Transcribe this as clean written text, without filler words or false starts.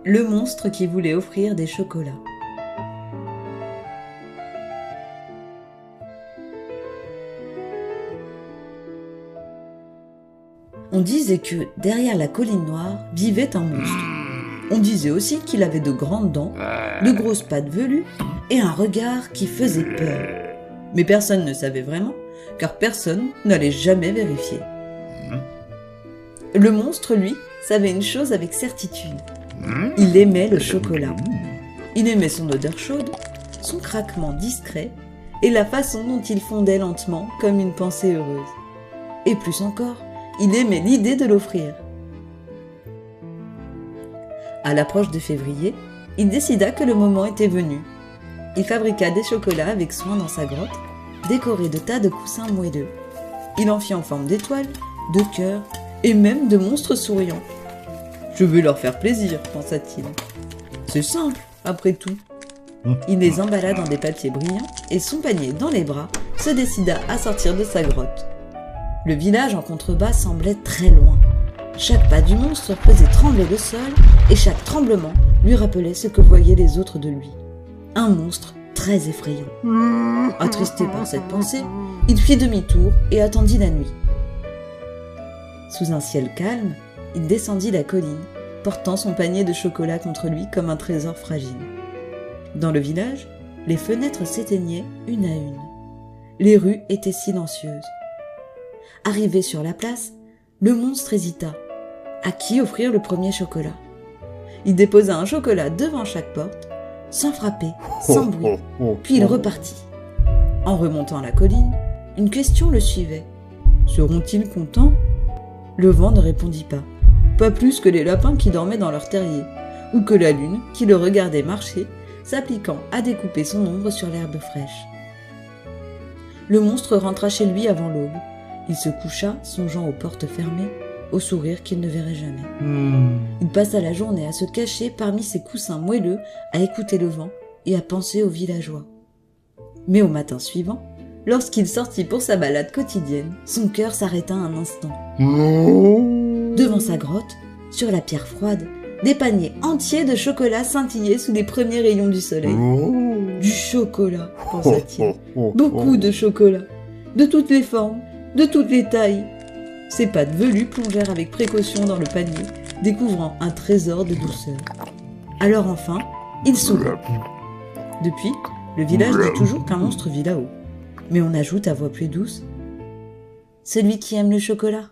Le monstre qui voulait offrir des chocolats. On disait que derrière la colline noire vivait un monstre. On disait aussi qu'il avait de grandes dents, de grosses pattes velues et un regard qui faisait peur. Mais personne ne savait vraiment, car personne n'allait jamais vérifier. Le monstre, lui, savait une chose avec certitude. Il aimait le chocolat. Il aimait son odeur chaude, son craquement discret et la façon dont il fondait lentement comme une pensée heureuse. Et plus encore, il aimait l'idée de l'offrir. À l'approche de février, il décida que le moment était venu. Il fabriqua des chocolats avec soin dans sa grotte, décorés de tas de coussins moelleux. Il en fit en forme d'étoiles, de cœurs et même de monstres souriants. « Je vais leur faire plaisir », pensa-t-il. « C'est simple, après tout. » Il les emballa dans des papiers brillants et son panier dans les bras se décida à sortir de sa grotte. Le village en contrebas semblait très loin. Chaque pas du monstre faisait trembler le sol et chaque tremblement lui rappelait ce que voyaient les autres de lui. Un monstre très effrayant. Attristé par cette pensée, il fit demi-tour et attendit la nuit. Sous un ciel calme, il descendit la colline, portant son panier de chocolat contre lui comme un trésor fragile. Dans le village, les fenêtres s'éteignaient une à une. Les rues étaient silencieuses. Arrivé sur la place, le monstre hésita. À qui offrir le premier chocolat ? Il déposa un chocolat devant chaque porte, sans frapper, sans bruit, puis il repartit. En remontant la colline, une question le suivait. Seront-ils contents ? Le vent ne répondit pas plus que les lapins qui dormaient dans leur terrier, ou que la lune qui le regardait marcher, s'appliquant à découper son ombre sur l'herbe fraîche. Le monstre rentra chez lui avant l'aube. Il se coucha, songeant aux portes fermées, au sourire qu'il ne verrait jamais. Il passa la journée à se cacher parmi ses coussins moelleux, à écouter le vent et à penser aux villageois. Mais au matin suivant, lorsqu'il sortit pour sa balade quotidienne, son cœur s'arrêta un instant. Devant sa grotte, sur la pierre froide, des paniers entiers de chocolat scintillaient sous les premiers rayons du soleil. Du chocolat, pensa-t-il. Beaucoup de chocolat. De toutes les formes, de toutes les tailles. Ses pattes velues plongèrent avec précaution dans le panier, découvrant un trésor de douceur. Alors enfin, il sourit. Depuis, le village dit toujours qu'un monstre vit là-haut. Mais on ajoute à voix plus douce « Celui qui aime le chocolat ».